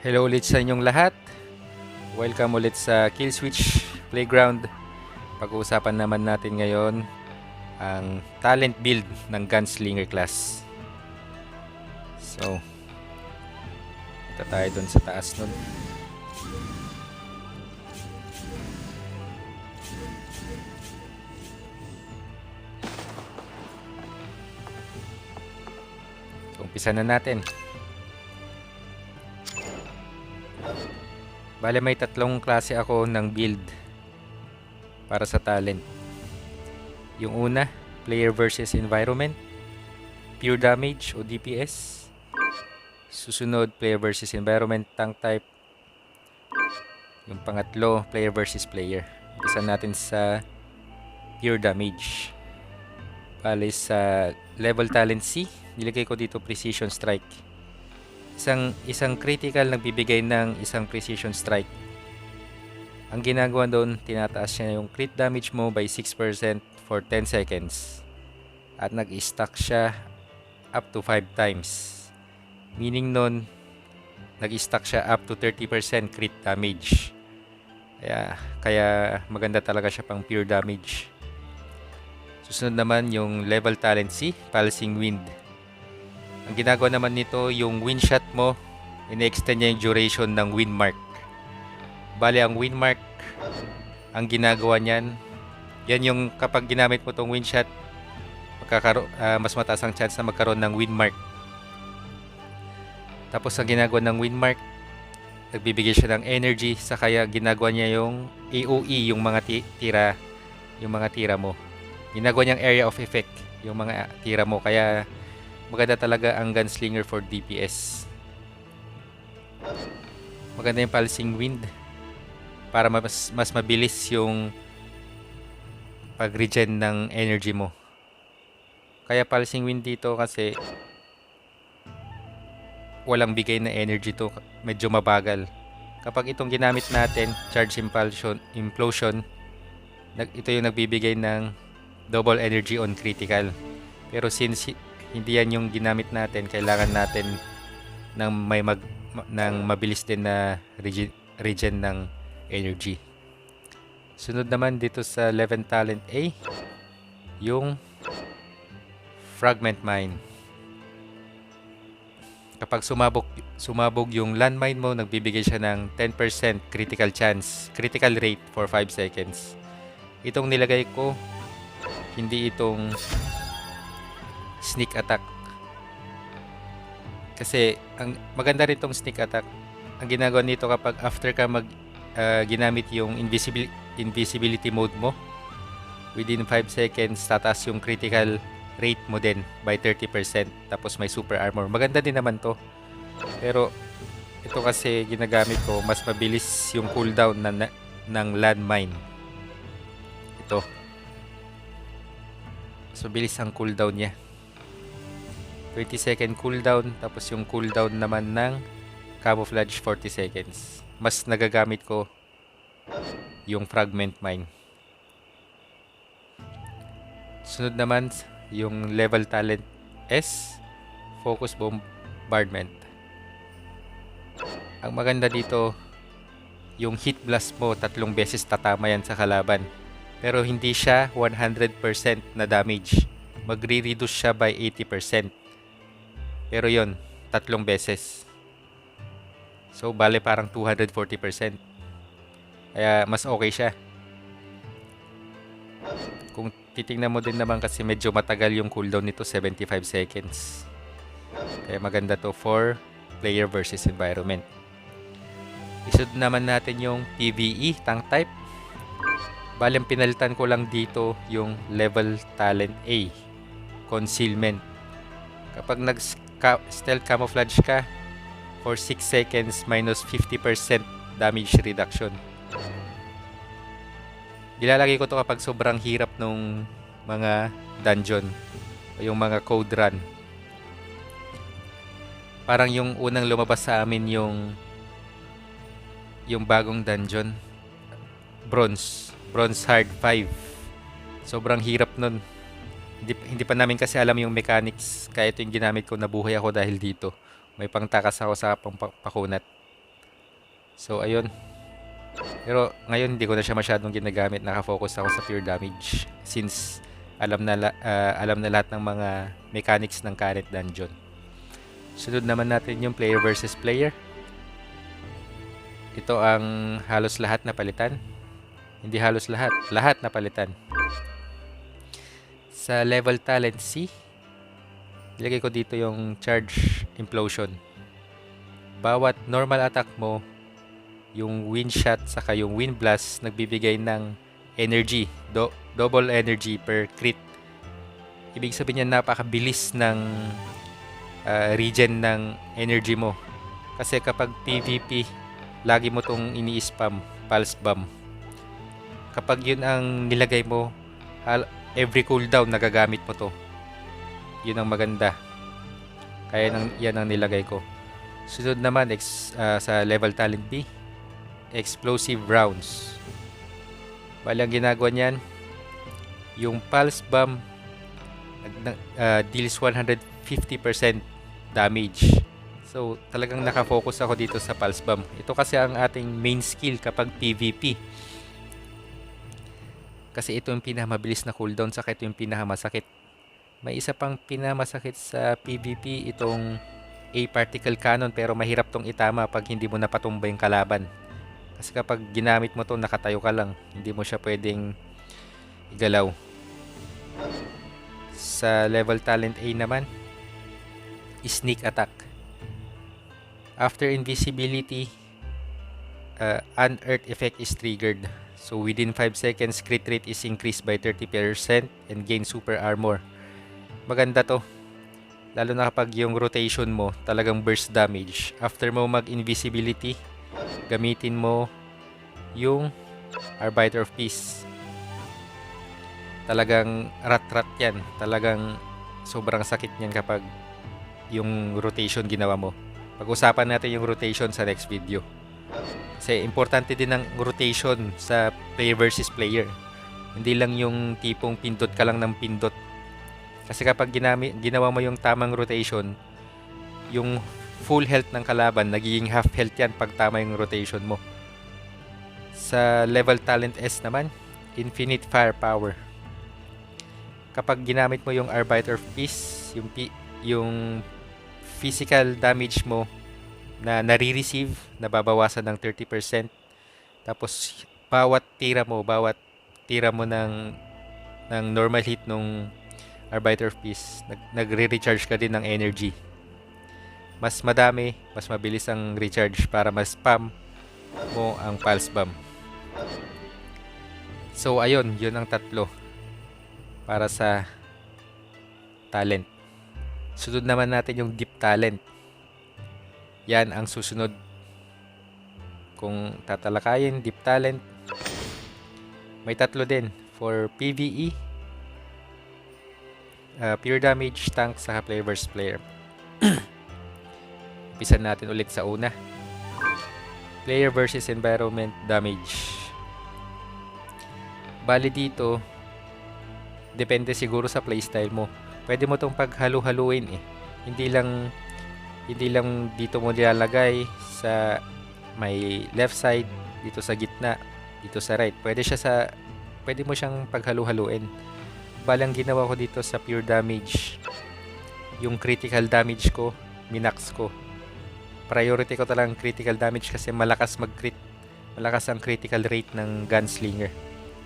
Hello ulit sa inyong lahat. Welcome ulit sa Killswitch Playground. Pag-uusapan naman natin ngayon ang talent build ng Gunslinger class. So, punta tayo dun sa taas nun. So, umpisa na natin. Bale, may tatlong klase ako ng build para sa talent. Yung una, player versus environment, pure damage o DPS. Susunod, player versus environment, tank type. Yung pangatlo, player versus player. Umpisa natin sa pure damage. Bale, sa level talent C, nilagay ko dito precision strike. Isang critical nagbibigay ng isang precision strike. Ang ginagawa doon, tinataas niya yung crit damage mo by 6% for 10 seconds. At nag-stack siya up to 5 times. Meaning nun, nag-stack siya up to 30% crit damage. Kaya maganda talaga siya pang pure damage. Susunod naman yung level talent C, Pulsing Wind. Ang ginagawa naman nito, yung wind shot mo, ine-extend niya yung duration ng wind mark. Bale, ang wind mark, ang ginagawa niyan, yan yung kapag ginamit mo tong wind shot, mas mataas ang chance na magkaroon ng wind mark. Tapos ang ginagawa ng wind mark, nagbibigay siya ng energy, sa kaya ginagawa niya yung AOE, yung mga tira mo. Ginagawa niyang area of effect, yung mga tira mo, kaya maganda talaga ang Gunslinger for DPS. Maganda yung Pulsing Wind para mas mabilis yung pag-regen ng energy mo. Kaya Pulsing Wind dito kasi walang bigay na energy to, medyo mabagal. Kapag itong ginamit natin, Charge Implosion, ito yung nagbibigay ng double energy on critical. Pero since hindi yan yung ginamit natin, kailangan natin ng mabilis din na regen ng energy. Sunod naman dito sa level talent A, yung Fragment Mine. Kapag sumabog yung landmine mo, nagbibigay siya ng 10% critical rate for 5 seconds. Itong nilagay ko, hindi itong sneak attack. Kasi ang maganda rin tong sneak attack. Ang ginagawa nito kapag after ka ginamit yung invisibility mode mo, within 5 seconds tataas yung critical rate mo din by 30%, tapos may super armor. Maganda din naman to. Pero ito kasi ginagamit ko, mas mabilis yung cooldown ng landmine. Ito. Mas mabilis ang cooldown niya. 30-second cooldown, tapos yung cooldown naman ng camouflage 40 seconds. Mas nagagamit ko yung Fragment Mine. Sunod naman yung level talent S, Focus Bombardment. Ang maganda dito, yung hit blast mo 3 beses tatama yan sa kalaban. Pero hindi siya 100% na damage. Magre-reduce siya by 80%. Pero yon 3 beses. So, bale parang 240%. Kaya mas okay siya. Kung titingnan mo din naman kasi medyo matagal yung cooldown nito, 75 seconds. Kaya maganda to for player versus environment. Isod naman natin yung PvE, tank type. Bale, ang pinalitan ko lang dito yung level talent A, Concealment. Kapag stealth camouflage ka, for 6 seconds, minus 50% damage reduction. Nilalagay ko to kapag sobrang hirap nung mga dungeon o yung mga code run. Parang yung unang lumabas sa amin yung bagong dungeon, Bronze Hard 5. Sobrang hirap nun. Hindi pa namin kasi alam yung mechanics, kaya ito yung ginamit ko, nabuhay ako dahil dito. May pangtakas ako sa pakunat. So, ayun. Pero ngayon hindi ko na siya masyadong ginagamit. Naka-focus ako sa pure damage since alam na lahat ng mga mechanics ng current dungeon. Sunod naman natin yung player versus player. Ito ang halos lahat na palitan. Hindi halos lahat. Lahat na palitan. Sa level talent C, ilagay ko dito yung charge implosion. Bawat normal attack mo, yung wind shot saka yung wind blast nagbibigay ng energy, double energy per crit. Ibig sabihin niyan napakabilis ng regen ng energy mo. Kasi kapag PvP, lagi mo tong ini-spam, pulse bomb. Kapag yun ang nilagay mo, every cooldown nagagamit mo to. Yun ang maganda. Kaya yan ang nilagay ko. Sunod naman sa level talent B, explosive rounds. Bali ang ginagawa niyan, yung pulse bomb deals 150% damage. So talagang nakafocus ako dito sa pulse bomb. Ito kasi ang ating main skill kapag PvP. Kasi ito yung pinakamabilis na cooldown, saka ito yung pinakamasakit. May isa pang pinakamasakit sa PvP, itong A particle cannon, pero mahirap tong itama pag hindi mo napatumba yung kalaban. Kasi kapag ginamit mo to, nakatayo ka lang. Hindi mo siya pwedeng igalaw. Sa level talent A naman, sneak attack. After invisibility, unearth effect is triggered. So within 5 seconds, crit rate is increased by 30% and gain super armor. Maganda to. Lalo na kapag yung rotation mo talagang burst damage. After mo mag-invisibility, gamitin mo yung Arbiter of Peace. Talagang rat-rat yan. Talagang sobrang sakit niyan kapag yung rotation ginawa mo. Pag-usapan natin yung rotation sa next video. Kasi importante din ang rotation sa player versus player. Hindi lang yung tipong pindot ka lang ng pindot. Kasi kapag ginawa mo yung tamang rotation, yung full health ng kalaban, nagiging half health yan pag tama yung rotation mo. Sa level talent S naman, infinite firepower. Kapag ginamit mo yung Arbiter of Peace, yung physical damage mo na nare-receive, nababawasan ng 30%. Tapos bawat tira mo ng normal hit nung Arbiter of Peace, nagre-recharge ka din ng energy. Mas madami, mas mabilis ang recharge para mas spam mo ang pulse bomb. So ayun, yun ang tatlo para sa talent. Sunod naman natin yung deep talent. Yan ang susunod kung tatalakayin. Deep talent, may tatlo din for PvE, pure damage, tank, saka player versus player. Umpisan natin ulit sa una. Player versus environment damage. Bali dito, depende siguro sa playstyle mo. Pwede mo itong paghalu-haluin eh. Hindi lang dito mo nilalagay sa may left side, dito sa gitna, dito sa right. Pwede mo siyang paghalu-haluin. Balang ginawa ko dito sa pure damage, yung critical damage ko, minax ko. Priority ko talagang critical damage kasi malakas mag-crit. Malakas ang critical rate ng gunslinger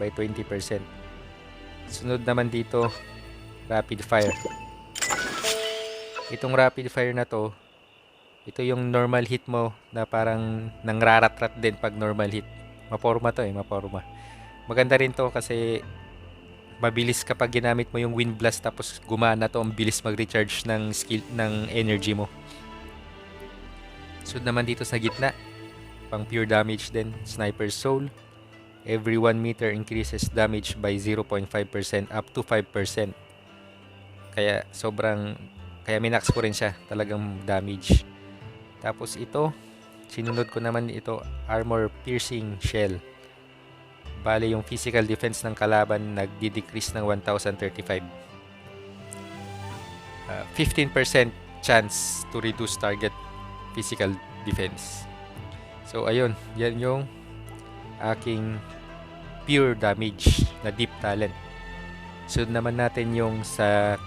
by 20%. Sunod naman dito, rapid fire. Itong rapid fire na to, ito yung normal hit mo na parang nangrarat-rat din pag normal hit. Maporma to eh, maporma. Maganda rin to kasi mabilis kapag ginamit mo yung wind blast, tapos gumana to, ang bilis mag-recharge ng skill ng energy mo. Sunod naman dito sa gitna, pang pure damage din, Sniper's Soul. Every 1 meter increases damage by 0.5% up to 5%. Kaya minax ko rin siya, talagang damage. Tapos ito, sinunod ko naman ito, Armor Piercing Shell. Bale yung physical defense ng kalaban nagdi-decrease ng 1035. 15% chance to reduce target physical defense. So ayun, yan yung aking pure damage na deep talent. Sunod naman natin yung sa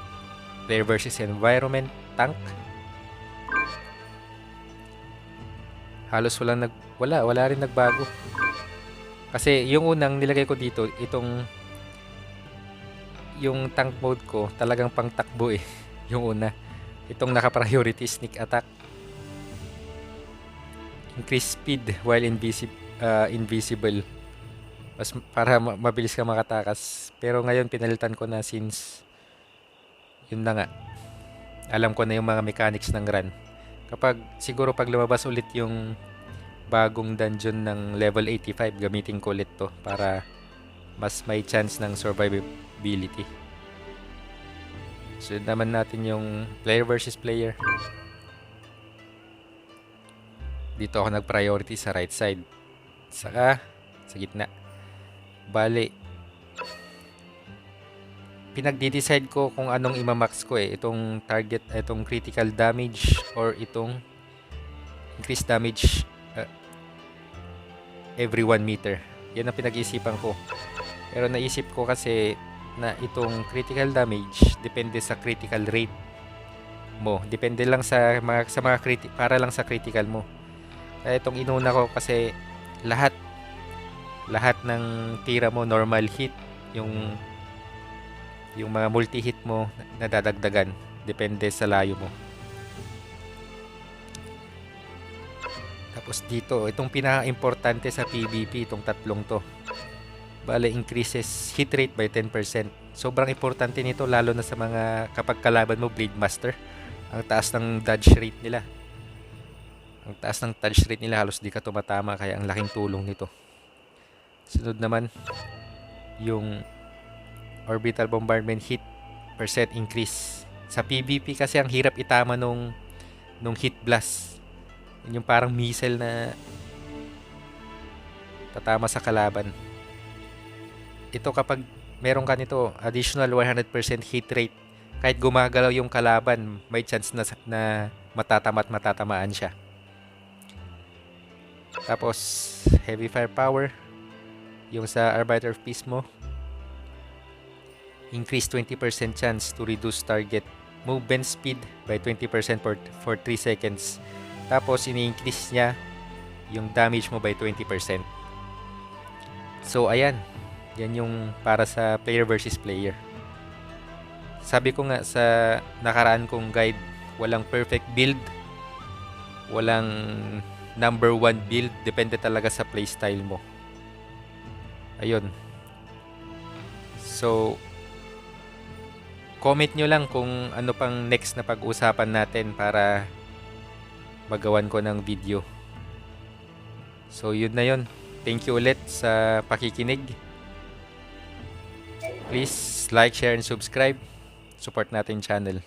player versus environment tank. Halos wala rin nagbago. Kasi yung unang nilagay ko dito, yung tank mode ko talagang pang takbo eh. Yung una, itong naka-priority sneak attack. Increase speed while invisible. Para mabilis ka makatakas. Pero ngayon pinalitan ko na since yun na nga. Alam ko na yung mga mechanics ng run. Siguro pag lumabas ulit yung bagong dungeon ng level 85, gamitin ko ulit to para mas may chance ng survivability. So naman natin yung player versus player. Dito ako nag-priority sa right side. Saka sa gitna. Bale, pinagdi-decide ko kung anong imamax ko eh. Itong target, itong critical damage or itong increased damage every 1 meter. Yan ang pinag-iisipan ko. Pero naisip ko kasi na itong critical damage depende sa critical rate mo. Depende lang sa mga para lang sa critical mo. Kaya itong inuna ko kasi lahat ng tira mo normal hit, yung mga multi-hit mo nadadagdagan depende sa layo mo. Tapos dito, itong pinaka-importante sa PvP, itong tatlong to. Bale, increases hit rate by 10%. Sobrang importante nito lalo na sa mga kapag kalaban mo Blade Master. Ang taas ng dodge rate nila. Halos di ka tumatama, kaya ang laking tulong nito. Sunod naman, yung orbital bombardment hit percent increase. Sa PvP kasi ang hirap itama nung hit blast. Yung parang missile na tatama sa kalaban. Ito kapag meron ka nito, additional 100% hit rate. Kahit gumagalaw yung kalaban, may chance na matatamaan siya. Tapos, heavy firepower. Yung sa Arbiter of Peace mo, increase 20% chance to reduce target movement speed by 20% for 3 seconds. Tapos, ini-increase niya yung damage mo by 20%. So, ayan. Yan yung para sa player versus player. Sabi ko nga sa nakaraan kong guide, walang perfect build. Walang number 1 build. Depende talaga sa playstyle mo. Ayun. So, comment nyo lang kung ano pang next na pag-usapan natin para magawan ko ng video. So, yun na yun. Thank you ulit sa pakikinig. Please like, share, and subscribe. Support natin channel.